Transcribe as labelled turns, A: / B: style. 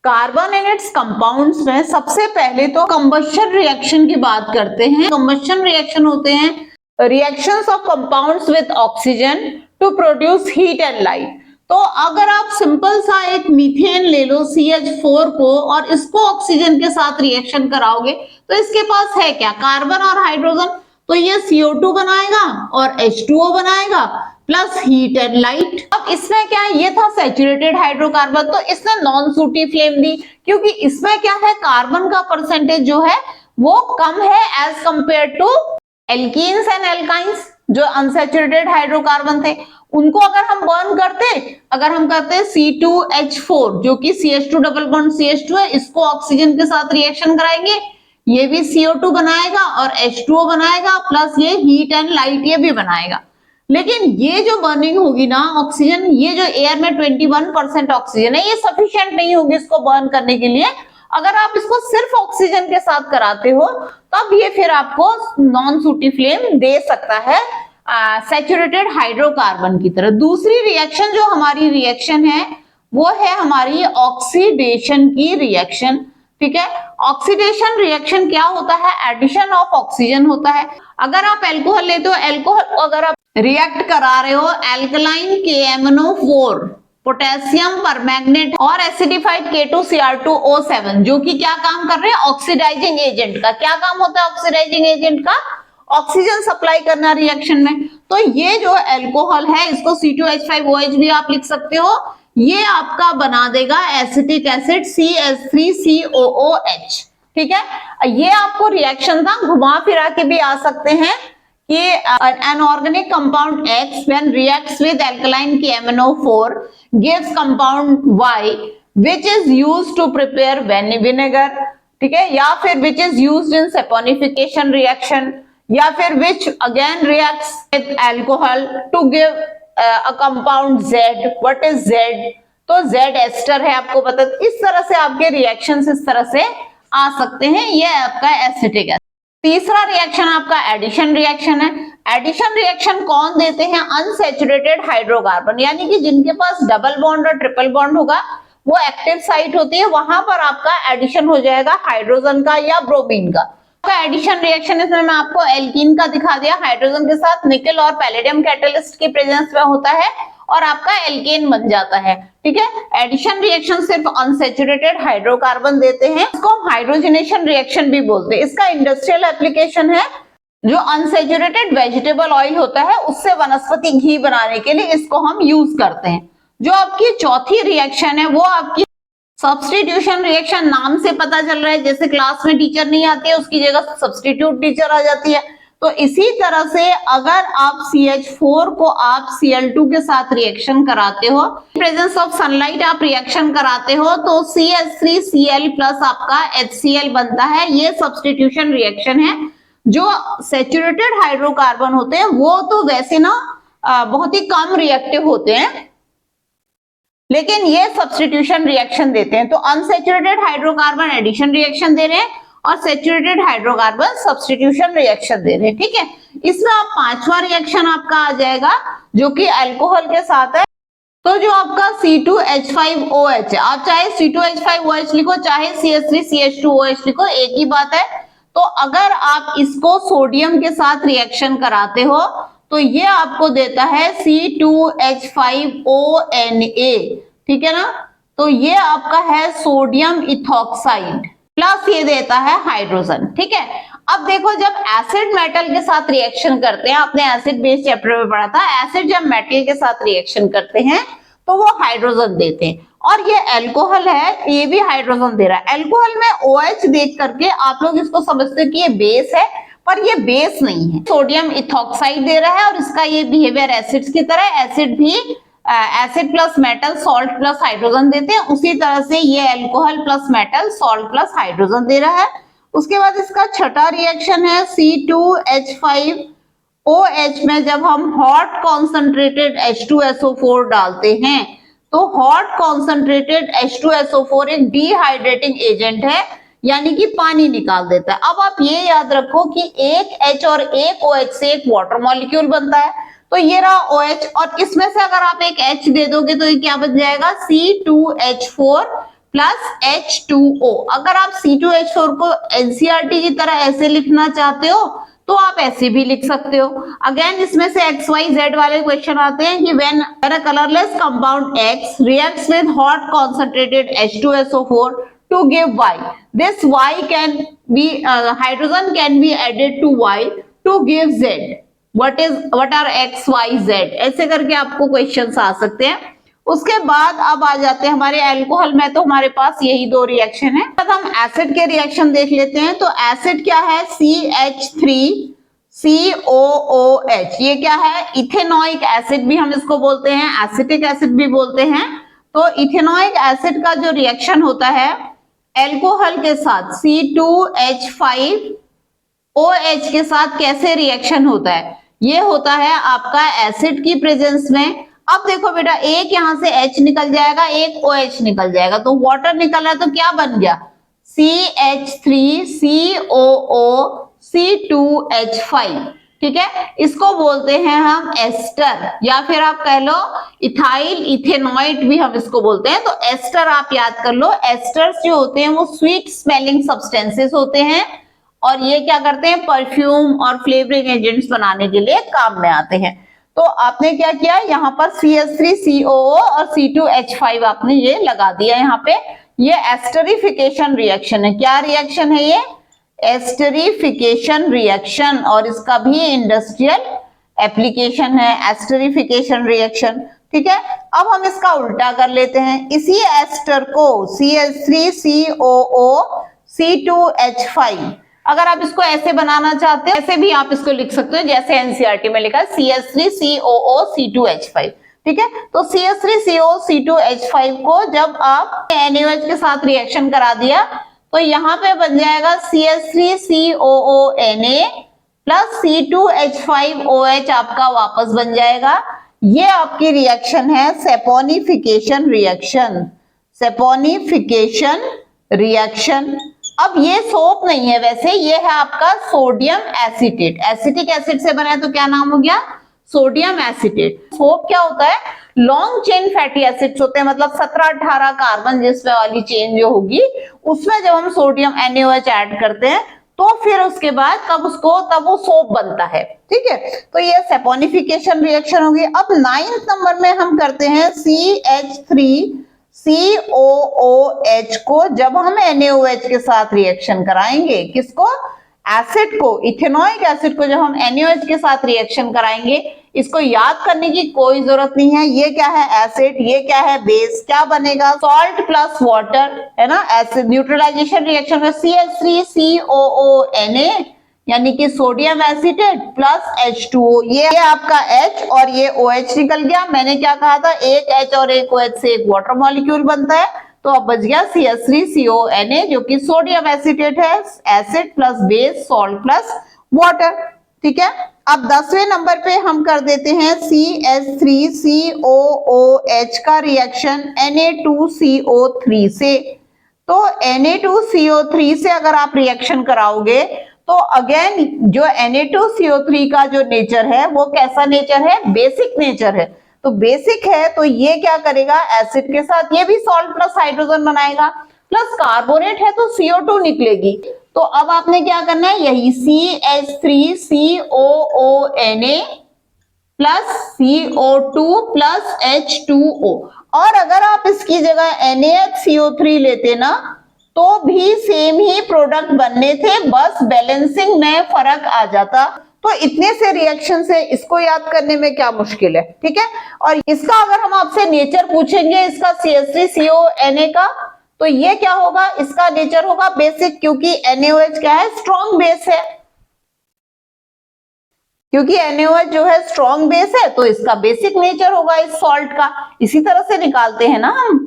A: Carbon and it's compounds में सबसे पहले तो कंबशन रिएक्शन की बात करते हैं। कंबशन रिएक्शन होते हैं reactions of compounds with oxygen to produce heat and light. तो अगर आप सिंपल सा एक मीथेन ले लो CH4 को और इसको ऑक्सीजन के साथ रिएक्शन कराओगे तो इसके पास है क्या, कार्बन और हाइड्रोजन, तो ये CO2 बनाएगा और H2O बनाएगा प्लस हीट एंड लाइट। अब इसमें क्या है, ये था सैचुरेटेड हाइड्रोकार्बन, तो इसने नॉन सूटी फ्लेम दी क्योंकि इसमें क्या है, कार्बन का परसेंटेज जो है वो कम है as compare to alkenes and alkynes जो अनसैचुरेटेड हाइड्रोकार्बन थे। उनको अगर हम बर्न करते, अगर हम करते C2H4 जो कि CH2 डबल बॉन्ड CH2 है, इसको ऑक्सीजन के साथ रिएक्शन कराएंगे, ये भी CO2 बनाएगा और H2O बनाएगा प्लस ये हीट एंड लाइट ये भी बनाएगा। लेकिन ये जो बर्निंग होगी ना ऑक्सीजन, ये जो एयर में 21% ऑक्सीजन है, ये सफिशिएंट नहीं होगी इसको बर्न करने के लिए। अगर आप इसको सिर्फ ऑक्सीजन के साथ कराते हो तब ये फिर आपको नॉन सूटी फ्लेम दे सकता है सैचुरेटेड हाइड्रोकार्बन की तरह। दूसरी रिएक्शन जो हमारी रिएक्शन है वो है हमारी ऑक्सीडेशन की रिएक्शन। ठीक है, ऑक्सीडेशन रिएक्शन क्या होता है, एडिशन ऑफ ऑक्सीजन होता है। अगर आप एल्कोहल लेते हो, एल्कोहल अगर आप रिएक्ट करा रहे हो एल्कलाइन KMnO4 पोटेशियम परमैंगनेट और एसिडिफाइड K2Cr2O7 जो कि क्या काम कर रहे हैं, ऑक्सीडाइजिंग एजेंट का। क्या काम होता है ऑक्सीडाइजिंग एजेंट का, ऑक्सीजन सप्लाई करना रिएक्शन में। तो ये जो अल्कोहल है इसको C2H5OH भी आप लिख सकते हो, ये आपका बना देगा एसिटिक एसिड CH3COOH। ठीक है, ये आपको रिएक्शन था, घुमा फिरा के भी आ सकते हैं कि an organic compound X when reacts with alkaline KMnO4 gives compound Y which is used to prepare vinegar। ठीक है, या फिर which is used in saponification reaction, या फिर which again reacts with alcohol to give a compound Z। what is Z? तो Z ester है, आपको पता। इस तरह से आपके रिएक्शंस इस तरह से आ सकते हैं, ये आपका एसिटिक एसिड। तीसरा रिएक्शन आपका एडिशन रिएक्शन है। एडिशन रिएक्शन कौन देते हैं, अनसैचुरेटेड हाइड्रोकार्बन, यानी कि जिनके पास डबल बॉन्ड और ट्रिपल बॉन्ड होगा, वो एक्टिव साइट होती है, वहां पर आपका एडिशन हो जाएगा हाइड्रोजन का या ब्रोमीन का। एडिशन रिएक्शन इसमें मैं आपको एल्कीन का दिखा दिया, हाइड्रोजन के साथ निकेल और पैलेडियम कैटलिस्ट की प्रेजेंस में होता है और आपका एल्केन बन जाता है। ठीक है, एडिशन रिएक्शन सिर्फ अनसैचुरेटेड हाइड्रोकार्बन देते हैं, इसको हम हाइड्रोजनेशन रिएक्शन भी बोलते हैं। इसका इंडस्ट्रियल एप्लीकेशन है, जो अनसैचुरेटेड वेजिटेबल ऑयल होता है उससे वनस्पति घी बनाने के लिए इसको हम यूज करते हैं। जो आपकी चौथी रिएक्शन है वो आपकी सब्स्टिट्यूशन रिएक्शन, नाम से पता चल रहा है जैसे क्लास में टीचर नहीं आती है उसकी जगह सब्स्टिट्यूट टीचर आ जाती है। तो इसी तरह से अगर आप CH4 को आप Cl2 के साथ रिएक्शन कराते हो, प्रेजेंस ऑफ सनलाइट आप रिएक्शन कराते हो, तो CH3Cl प्लस आपका HCl बनता है। ये सब्स्टिट्यूशन रिएक्शन है। जो सैचुरेटेड हाइड्रोकार्बन होते हैं वो तो वैसे ना बहुत ही कम रिएक्टिव होते हैं, लेकिन ये सब्स्टिट्यूशन रिएक्शन देते हैं। तो अनसैचुरेटेड हाइड्रोकार्बन एडिशन रिएक्शन दे रहे हैं और सैचुरेटेड हाइड्रोकार्बन सब्स्टिट्यूशन रिएक्शन दे रहे हैं। ठीक है, इसमें आप पांचवा रिएक्शन आपका आ जाएगा जो कि अल्कोहल के साथ है। तो जो आपका C2H5OH है, आप चाहे C2H5OH लिखो चाहे CH3CH2OH लिखो, एक ही बात है। तो अगर आप इसको सोडियम के साथ रिएक्शन कराते हो तो ये आपको देता है C2H5ONA। ठीक है ना, तो ये आपका है सोडियम इथॉक्साइड प्लस ये देता है हाइड्रोजन। ठीक है, अब देखो जब एसिड मेटल के साथ रिएक्शन करते हैं, आपने एसिड बेस चैप्टर में पढ़ा था, एसिड जब मेटल के साथ रिएक्शन करते हैं तो वो हाइड्रोजन देते हैं, और ये अल्कोहल है ये भी हाइड्रोजन दे रहा है। अल्कोहल में OH देख करके आप लोग इसको समझते हैं कि ये बेस है, पर ये बेस नहीं है, सोडियम इथॉक्साइड दे रहा है और इसका ये बिहेवियर एसिड्स की तरह, एसिड भी acid plus metal salt plus hydrogen देते हैं, उसी तरह से ये alcohol plus metal salt plus hydrogen दे रहा है। उसके बाद इसका छठा रिएक्शन है C2H5OH में जब हम हॉट कॉन्सेंट्रेटेड H2SO4 डालते हैं तो हॉट कॉन्सेंट्रेटेड H2SO4 एक डिहाइड्रेटिंग एजेंट है, यानी कि पानी निकाल देता है। अब आप ये याद रखो कि एक H और एक OH से एक वाटर मॉलिक्यूल बनता है, तो ये रहा OH और इसमें से अगर आप एक H दे दोगे तो ये क्या बन जाएगा C2H4 प्लस H2O। अगर आप C2H4 को NCERT की तरह ऐसे लिखना चाहते हो तो आप ऐसे भी लिख सकते हो। अगेन इसमें से XYZ वाले क्वेश्चन आते हैं कि when a colorless compound X reacts with hot concentrated H2SO4 to give Y, this Y can be hydrogen can be added to Y to give Z. What are X, Y, Z? ऐसे करके आपको questions आ सकते हैं। उसके बाद अब आ जाते हैं हमारे अल्कोहल में, तो हमारे पास यही दो रिएक्शन है। अब हम एसिड के रिएक्शन देख लेते हैं। तो एसिड क्या है? CH3COOH। ये क्या है? इथेनोइक एसिड भी हम इसको बोलते हैं, एसिटिक एसिड भी बोलते हैं। तो इथेनोइक एसिड का जो रिएक्शन होता है अल्कोहल के साथ C2H5OH के साथ कैसे रिएक्शन होता है? ये होता है आपका एसिड की प्रेजेंस में। अब देखो बेटा, एक यहां से H निकल जाएगा, एक OH निकल जाएगा, तो वाटर निकल रहा है, तो क्या बन गया? CH3COOC2H5। ठीक है, इसको बोलते हैं हम एस्टर, या फिर आप कह लो इथाइल इथेनॉइड भी हम इसको बोलते हैं। तो एस्टर आप याद कर लो। एस्टर्स जो होते हैं वो स्वीट स्मेलिंग सब्सटेंसेस होते हैं और ये क्या करते हैं? परफ्यूम और फ्लेवरिंग एजेंट्स बनाने के लिए काम में आते हैं। तो आपने क्या किया, यहाँ पर CH3COO और C2H5 आपने ये लगा दिया यहाँ पे। ये एस्टरिफिकेशन रिएक्शन है। क्या रिएक्शन है ये? एस्टरिफिकेशन रिएक्शन, और इसका भी इंडस्ट्रियल एप्लीकेशन है, एस्टरिफिकेशन रिएक्शन। ठीक है, अब हम इसका उल्टा कर लेते हैं। इसी एस्टर को CH3COO C2H5, अगर आप इसको ऐसे बनाना चाहते हो ऐसे भी आप इसको लिख सकते हो, जैसे एनसीईआरटी में लिखा है CH3COO C2H5। ठीक है, तो CH3COO C2H5 को जब आप NaOH के साथ रिएक्शन करा दिया तो यहाँ पे बन जाएगा CH3COO Na प्लस C2H5OH आपका वापस बन जाएगा। ये आपकी रिएक्शन है सेपोनिफिकेशन रिएक्शन, सेपोनिफिकेशन रिएक्शन। अब ये सोप नहीं है, वैसे ये है आपका सोडियम एसीटेट। एसिटिक एसिड से बना है तो क्या नाम हो गया? Sodium acetate. सोप क्या होता है? लॉन्ग चेन फैटी एसिड्स होते हैं, मतलब 17-18 कार्बन जिसमें वाली चेन जो होगी उसमें जब हम सोडियम NaOH ऐड करते हैं तो फिर उसके बाद तब वो सोप बनता है। ठीक है, तो ये सेपोनिफिकेशन रिएक्शन होगी। अब 9th नंबर में हम करते हैं CH3COOH को जब हम NaOH के साथ रिएक्शन कराएंगे। किसको? एसिड को, इथेनोइक एसिड को जब हम NaOH के साथ रिएक्शन कराएंगे। इसको याद करने की कोई जरूरत नहीं है। ये क्या है? एसिड। ये क्या है? बेस। क्या बनेगा? सॉल्ट प्लस वाटर, है ना। एसिड न्यूट्रलाइजेशन रिएक्शन में CH3COO Na यानी कि सोडियम एसीटेट प्लस H2O। ये आपका H और ये OH निकल गया। मैंने क्या कहा था? एक H और एक OH से एक वाटर मॉलिक्यूल बनता है, तो अब बच गया CH3CONA जो कि सोडियम एसीटेट है, acid plus base, salt plus water. ठीक है, अब 10वें नंबर पे हम कर देते हैं CH3COOH का रिएक्शन Na2CO3 से। तो Na2CO3 से अगर आप रिएक्शन कराओगे तो अगेन जो Na2CO3 का जो नेचर है वो कैसा नेचर है? बेसिक नेचर है। तो बेसिक है तो ये क्या करेगा? एसिड के साथ ये भी सॉल्ट प्लस हाइड्रोजन बनाएगा, प्लस कार्बोनेट है तो CO2 निकलेगी। तो अब आपने क्या करना है? यही CH3COONA plus CO2 plus H2O। और अगर आप इसकी जगह NaHCO3 लेते ना तो भी सेम ही प्रोडक्ट बनने थे, बस बैलेंसिंग में फर्क आ जाता। तो इतने से रिएक्शन से इसको याद करने में क्या मुश्किल है? ठीक है, और इसका अगर हम आपसे नेचर पूछेंगे इसका CH3CONA का, तो ये क्या होगा? इसका नेचर होगा बेसिक, क्योंकि NaOH क्या है? स्ट्रॉन्ग बेस है। क्योंकि NaOH जो है स्ट्रॉन्ग बेस है तो इसका बेसिक नेचर होगा इस सॉल्ट का। इसी तरह से निकालते हैं ना हम।